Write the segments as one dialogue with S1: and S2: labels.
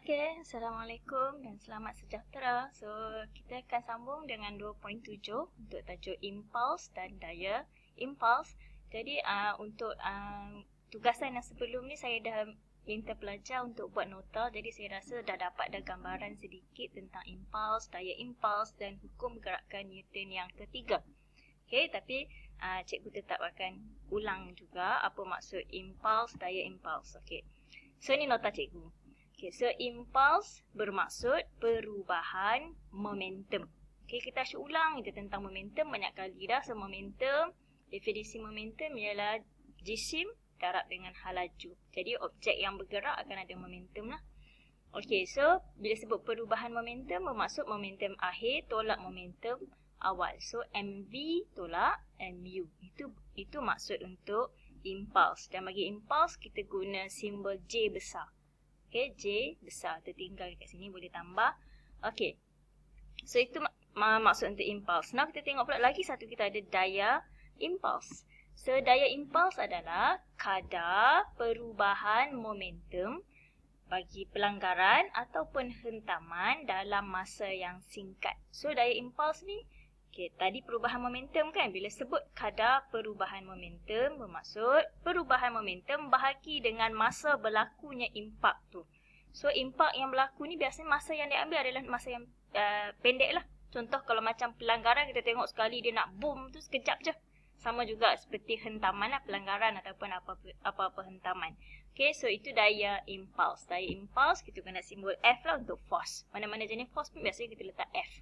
S1: Okey, Assalamualaikum dan selamat sejahtera. So, kita akan sambung dengan 2.7 untuk tajuk impuls dan daya impuls. Jadi, untuk tugasan yang sebelum ni saya dah minta pelajar untuk buat nota. Jadi, saya rasa dah dapat gambaran sedikit tentang impuls, daya impuls dan hukum gerakan Newton yang ketiga. Okey, tapi cikgu tetap akan ulang juga apa maksud impuls, daya impuls. Okey. So, ni nota cikgu. Okay, so impuls bermaksud perubahan momentum. Okay, kita asyik ulang itu tentang momentum banyak kali dah. So, momentum, definisi momentum ialah jisim darab dengan hal laju. Jadi, objek yang bergerak akan ada momentum lah. Okay, so bila sebut perubahan momentum, bermaksud momentum akhir tolak momentum awal. So, MV tolak MU. Itu maksud untuk impuls. Dan bagi impuls, kita guna simbol J besar. Okay, J besar tertinggal kat sini, boleh tambah. Okay, so itu maksud untuk impuls. Now kita tengok pula lagi satu, kita ada daya impuls. So daya impuls adalah kadar perubahan momentum bagi pelanggaran ataupun hentaman dalam masa yang singkat. So daya impuls ni, okay, tadi perubahan momentum kan, bila sebut kadar perubahan momentum, bermaksud perubahan momentum bahagi dengan masa berlakunya impak tu. So impak yang berlaku ni biasanya masa yang diambil adalah masa yang pendek lah. Contoh kalau macam pelanggaran, kita tengok sekali dia nak boom tu sekejap je. Sama juga seperti hentaman lah, pelanggaran ataupun apa-apa hentaman. Okay, so itu daya impuls. Daya impuls kita guna simbol F lah untuk force. Mana-mana jenis force pun biasanya kita letak F.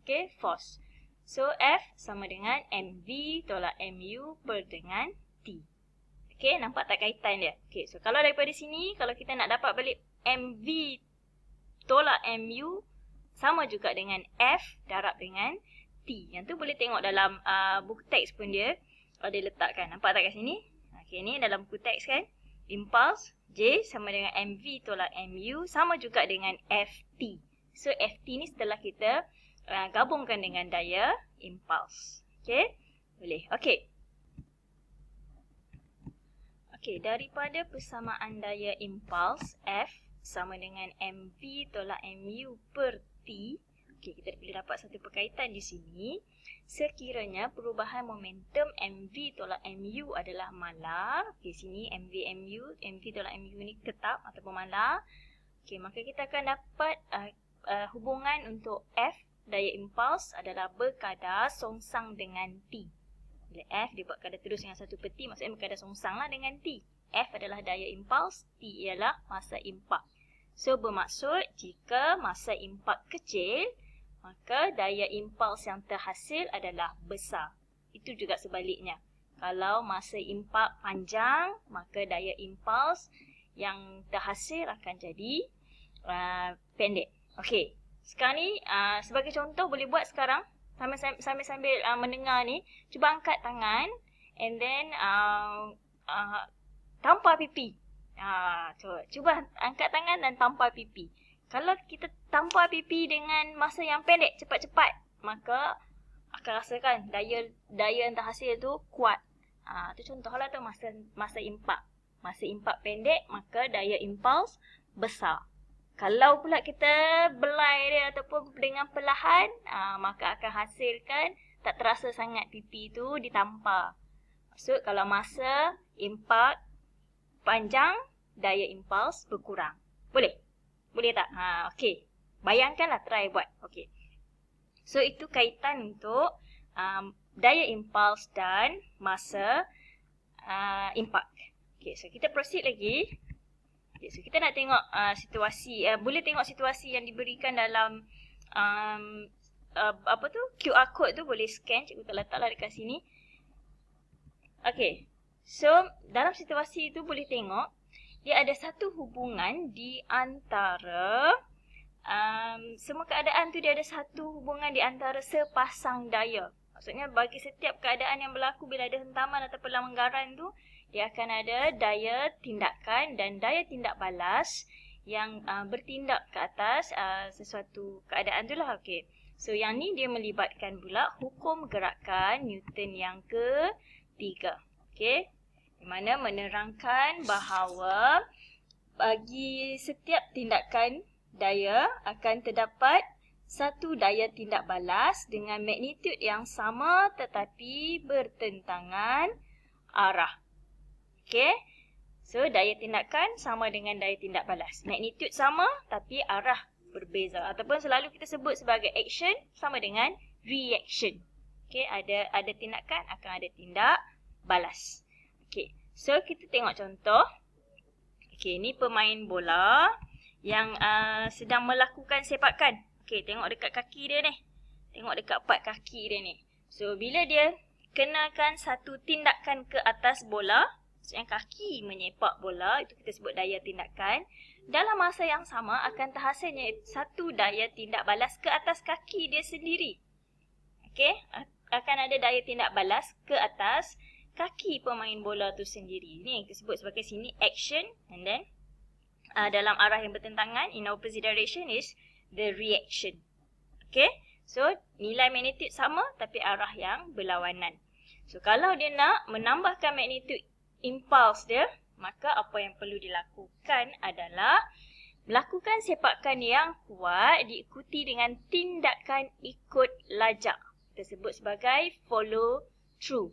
S1: Okay, force. So, F sama dengan MV tolak MU per dengan T. Okay, nampak tak kaitan dia? Okay, so kalau daripada sini, kalau kita nak dapat balik MV tolak MU, sama juga dengan F darab dengan T. Yang tu boleh tengok dalam buku teks pun dia ada letakkan. Nampak tak kat sini? Okay, ni dalam buku teks kan. Impuls J sama dengan MV tolak MU, sama juga dengan FT. So, FT ni setelah kita gabungkan dengan daya impuls. Okey? Boleh. Okey. Okey, daripada persamaan daya impuls F sama dengan MV tolak MU per T. Okey, kita boleh dapat satu perkaitan di sini. Sekiranya perubahan momentum MV tolak MU adalah malar. Okey, sini MV tolak MU ni tetap ataupun malar. Okey, maka kita akan dapat hubungan untuk F daya impuls adalah berkadar songsang dengan T. Bila F dia buat kadar terus dengan satu peti, maksudnya berkadar songsang lah dengan T. F adalah daya impuls, T ialah masa impak. So bermaksud jika masa impak kecil, maka daya impuls yang terhasil adalah besar. Itu juga sebaliknya. Kalau masa impak panjang, maka daya impuls yang terhasil akan jadi pendek. Okey. Sekarang ni sebagai contoh boleh buat sekarang sambil mendengar ni, cuba angkat tangan and then tampar pipi. Cuba angkat tangan dan tampar pipi. Kalau kita tampar pipi dengan masa yang pendek, cepat-cepat, maka akan rasakan daya yang terhasil tu kuat. Tu contohlah tu masa impak. Masa impak pendek, maka daya impuls besar. Kalau pula kita belai dia ataupun dengan perlahan, maka akan hasilkan tak terasa sangat pipi tu ditampar. Maksud kalau masa impak panjang, daya impuls berkurang. Boleh? Boleh tak? Okey. Bayangkanlah, try buat. Okey. So itu kaitan untuk daya impuls dan masa impak. Okey, so kita proceed lagi. Okay, so kita nak tengok situasi, boleh tengok situasi yang diberikan dalam QR code tu, boleh scan, cikgu tak letaklah dekat sini. Okay, so dalam situasi itu boleh tengok dia ada satu hubungan di antara semua keadaan tu, dia ada satu hubungan di antara sepasang daya. Maksudnya bagi setiap keadaan yang berlaku bila ada hentaman atau pelanggaran tu, dia akan ada daya tindakan dan daya tindak balas yang bertindak ke atas sesuatu keadaan tu lah. Okay. So yang ni dia melibatkan pula hukum gerakan Newton yang ketiga. Okay. Di mana menerangkan bahawa bagi setiap tindakan daya akan terdapat satu daya tindak balas dengan magnitud yang sama tetapi bertentangan arah. Okey. So, daya tindakan sama dengan daya tindak balas. Magnitud sama tapi arah berbeza. Ataupun selalu kita sebut sebagai action sama dengan reaction. Okey, ada tindakan akan ada tindak balas. Okey. So, kita tengok contoh. Okey, ni pemain bola yang sedang melakukan sepakan. Okey, tengok dekat kaki dia ni. Tengok dekat part kaki dia ni. So, bila dia kenakan satu tindakan ke atas bola, yang kaki menyepak bola, itu kita sebut daya tindakan. Dalam masa yang sama akan terhasilnya satu daya tindak balas ke atas kaki dia sendiri. Okey, akan ada daya tindak balas ke atas kaki pemain bola tu sendiri. Ni kita sebut sebagai sini action, and then dalam arah yang bertentangan, in opposite direction is the reaction. Okay, so nilai magnitud sama tapi arah yang berlawanan. So kalau dia nak menambahkan magnitud impuls dia, maka apa yang perlu dilakukan adalah melakukan sepakan yang kuat diikuti dengan tindakan ikut lajak. Kita sebut sebagai follow through.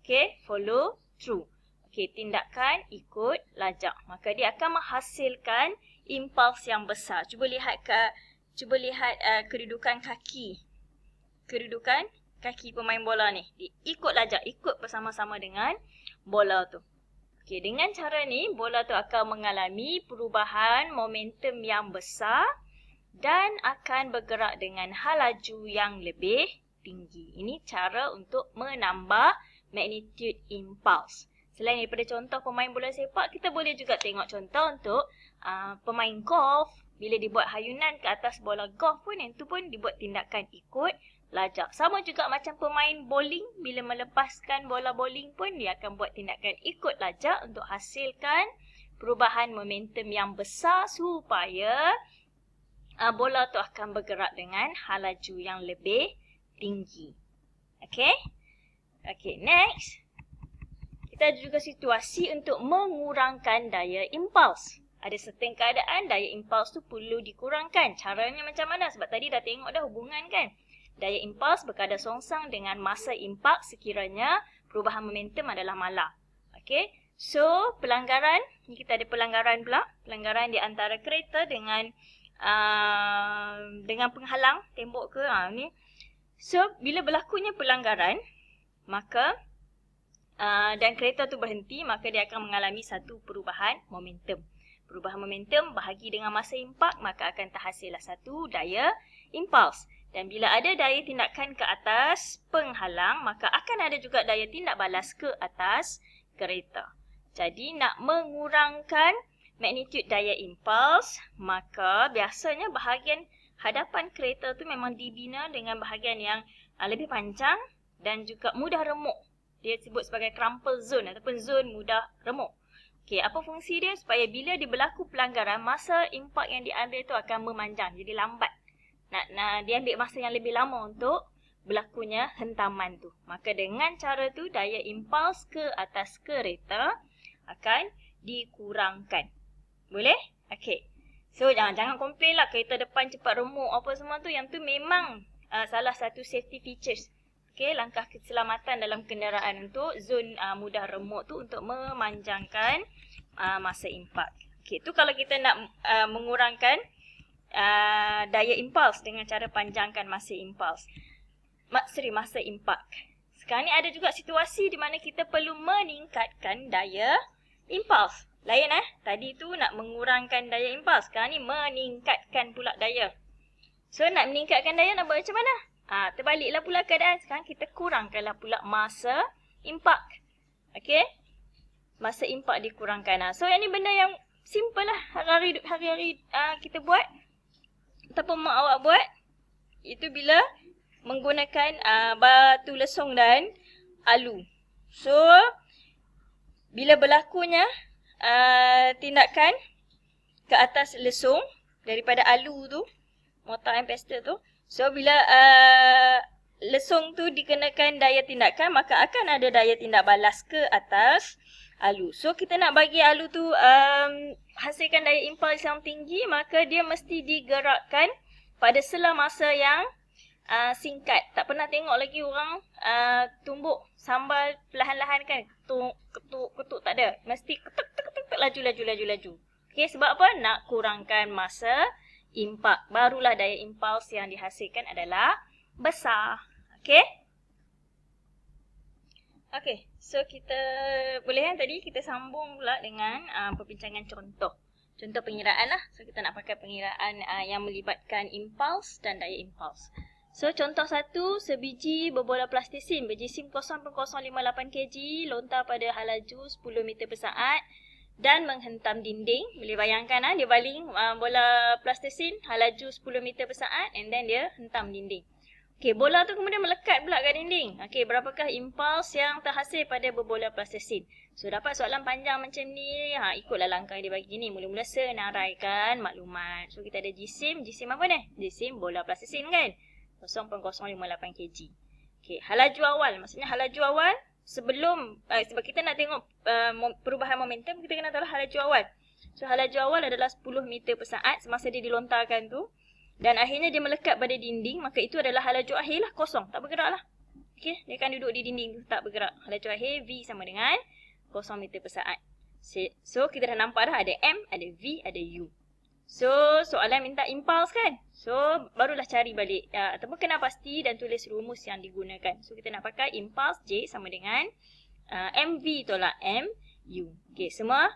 S1: Okay, follow through. Okay, tindakan ikut lajak. Maka dia akan menghasilkan impuls yang besar. Cuba lihat kedudukan kaki. Kedudukan kaki pemain bola ni. Dia ikut lajak, ikut bersama-sama dengan bola tu. Okay, dengan cara ni, bola tu akan mengalami perubahan momentum yang besar dan akan bergerak dengan halaju yang lebih tinggi. Ini cara untuk menambah magnitude impulse. Selain daripada contoh pemain bola sepak, kita boleh juga tengok contoh untuk pemain golf. Bila dibuat hayunan ke atas bola golf pun, yang tu pun dibuat tindakan ikut lajak. Sama juga macam pemain bowling, bila melepaskan bola bowling pun dia akan buat tindakan ikut lajak untuk hasilkan perubahan momentum yang besar supaya bola tu akan bergerak dengan halaju yang lebih tinggi. Okay? Okay, next. Kita ada juga situasi untuk mengurangkan daya impuls. Ada certain keadaan daya impuls tu perlu dikurangkan. Caranya macam mana? Sebab tadi dah tengok dah hubungan kan. Daya impuls berkadar songsang dengan masa impak sekiranya perubahan momentum adalah mala. Okay. So, pelanggaran. Ni kita ada pelanggaran pula. Pelanggaran di antara kereta dengan penghalang tembok ke. Ni. So, bila berlakunya pelanggaran, maka dan kereta tu berhenti, maka dia akan mengalami satu perubahan momentum. Perubahan momentum bahagi dengan masa impak, maka akan terhasillah satu daya impuls. Dan bila ada daya tindakan ke atas penghalang, maka akan ada juga daya tindak balas ke atas kereta. Jadi nak mengurangkan magnitud daya impuls, maka biasanya bahagian hadapan kereta tu memang dibina dengan bahagian yang lebih panjang dan juga mudah remuk. Dia sebut sebagai crumple zone ataupun zone mudah remuk. Okey, apa fungsi dia? Supaya bila dia berlaku pelanggaran, masa impak yang diambil tu akan memanjang, jadi lambat. Dia ambil masa yang lebih lama untuk berlakunya hentaman tu. Maka dengan cara tu, daya impuls ke atas kereta akan dikurangkan. Boleh? Okey. So, jangan komplain lah kereta depan cepat remuk apa semua tu. Yang tu memang salah satu safety features. Okey, langkah keselamatan dalam kenderaan untuk zon mudah remuk tu untuk memanjangkan masa impak. Okey, tu kalau kita nak mengurangkan daya impuls dengan cara panjangkan masa impuls. Masa impak. Sekarang ni ada juga situasi di mana kita perlu meningkatkan daya impuls. Lain tadi tu nak mengurangkan daya impuls. Sekarang ni meningkatkan pula daya. So nak meningkatkan daya nak buat macam mana? Terbaliklah pula keadaan. Sekarang kita kurangkanlah pula masa impak. Okey? Masa impak dikurangkan. So yang ni benda yang simple lah hari-hari kita buat. Ataupun mak awak buat. Itu bila menggunakan batu lesung dan alu. So bila berlakunya tindakan ke atas lesung daripada alu tu, mortar and pestle tu. So bila lesung tu dikenakan daya tindakan, maka akan ada daya tindak balas ke atas alu. So kita nak bagi alu tu hasilkan daya impuls yang tinggi, maka dia mesti digerakkan pada sela masa yang singkat. Tak pernah tengok lagi orang tumbuk sambal perlahan-lahan kan. Ketuk, tak ada. Mesti ketuk, laju. Okey, sebab apa? Nak kurangkan masa impak. Barulah daya impuls yang dihasilkan adalah besar. Okey? Okey, so kita boleh kan tadi kita sambung pula dengan perbincangan contoh. Contoh pengiraan lah. So kita nak pakai pengiraan yang melibatkan impuls dan daya impuls. So contoh 1, sebiji berbola plastisin berjisim 0.058 kg lontar pada halaju 10 meter per saat dan menghentam dinding. Boleh bayangkan dia baling bola plastisin halaju 10 meter per saat and then dia hentam dinding. Okey, bola tu kemudian melekat pula kat dinding. Okey, berapakah impuls yang terhasil pada berbola plastisin? So dapat soalan panjang macam ni, ikutlah langkah yang dia bagi ni. Mula-mula senaraikan maklumat. So kita ada jisim apa ni? Jisim bola plastisin kan? 0.058 kg. Okey, halaju awal. Maksudnya halaju awal sebelum sebab kita nak tengok perubahan momentum, kita kena tahu halaju awal. So halaju awal adalah 10 meter per saat semasa dia dilontarkan tu. Dan akhirnya dia melekat pada dinding, maka itu adalah halaju akhir lah, kosong, tak bergerak lah. Okey, dia akan duduk di dinding tu, tak bergerak. Halaju akhir V sama dengan 0 meter per saat. So kita dah nampak dah ada M, ada V, ada U. So soalan minta impuls kan. So barulah cari balik ataupun kena pasti dan tulis rumus yang digunakan. So kita nak pakai impuls J sama dengan MV tolak MU. Okey, semua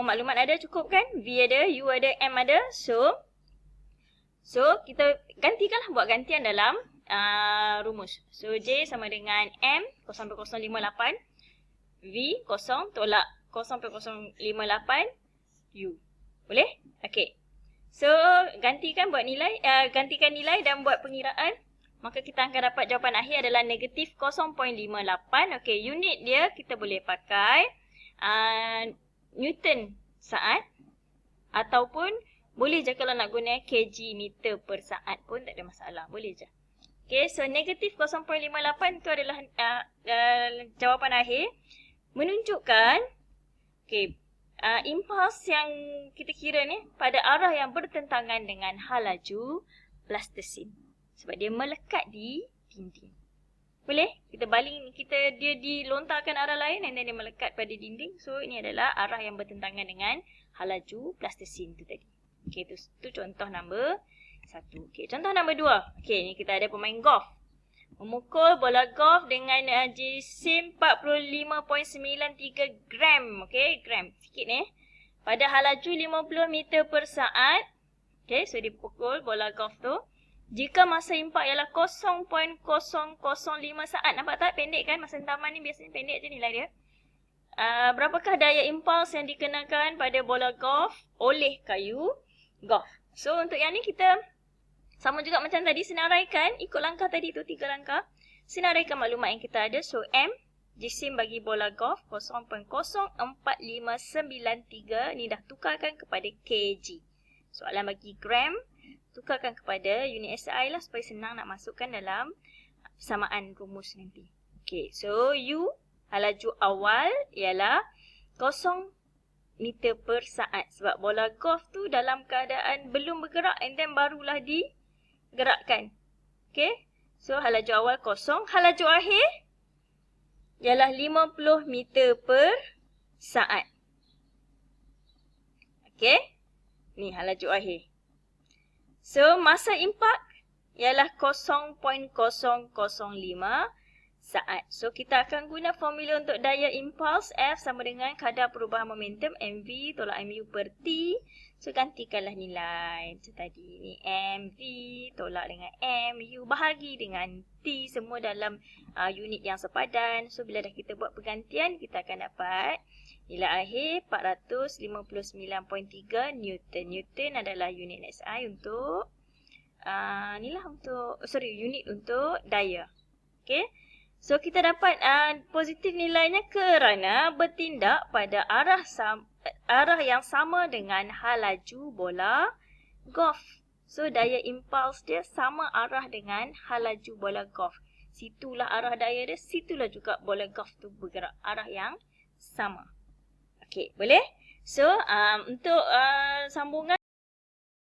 S1: maklumat ada cukup kan? V ada, U ada, M ada. So kita gantikanlah, buat gantian dalam rumus. So J sama dengan M 0.058, V 0 tolak 0.058 U. Boleh? Okey. So gantikan nilai dan buat pengiraan. Maka kita akan dapat jawapan akhir adalah negatif 0.58. Okey, unit dia kita boleh pakai Newton saat ataupun boleh je kalau nak guna kg meter per saat pun tak ada masalah. Boleh je. Okay, so negatif 0.58 itu adalah jawapan akhir. Menunjukkan impuls yang kita kira ni pada arah yang bertentangan dengan halaju plastisin. Sebab dia melekat di dinding. Boleh? Kita baling, dia dilontarkan arah lain dan dia melekat pada dinding. So ini adalah arah yang bertentangan dengan halaju plastisin tu tadi. Okey, tu contoh nombor 1. Okey, contoh nombor 2. Okey, ni kita ada pemain golf. Memukul bola golf dengan jisim 45.93 gram. Okey, gram. Sikit ni. Pada halaju 50 meter per saat. Okey, so dia pukul bola golf tu. Jika masa impak ialah 0.005 saat. Nampak tak? Pendek kan? Masa hentaman ni biasanya pendek je nilai dia. Berapakah daya impuls yang dikenakan pada bola golf oleh kayu golf? So untuk yang ni kita sama juga macam tadi, senaraikan ikut langkah tadi tu, 3 langkah. Senaraikan maklumat yang kita ada. So M, jisim bagi bola golf 0.04593 ni dah tukarkan kepada kg. Soalan bagi gram, tukarkan kepada unit SI lah supaya senang nak masukkan dalam persamaan rumus nanti. Okay, so U halaju awal ialah 0 meter per saat. Sebab bola golf tu dalam keadaan belum bergerak and then barulah digerakkan. Okay. So halaju awal 0. Halaju akhir ialah 50 meter per saat. Okay. Ni halaju akhir. So masa impak ialah 0.005 saat. So kita akan guna formula untuk daya impuls F sama dengan kadar perubahan momentum MV tolak MU per T. So gantikanlah nilai macam tadi. Ni MV tolak dengan MU bahagi dengan T, semua dalam unit yang sepadan. So bila dah kita buat pergantian, kita akan dapat nilai akhir 459.3 Newton. Newton adalah unit SI untuk unit untuk daya. Okay. So kita dapat positif nilainya kerana bertindak pada arah yang sama dengan halaju bola golf. So daya impuls dia sama arah dengan halaju bola golf. Situlah arah daya dia, situlah juga bola golf tu bergerak, arah yang sama. sikit. Boleh? So, untuk sambungan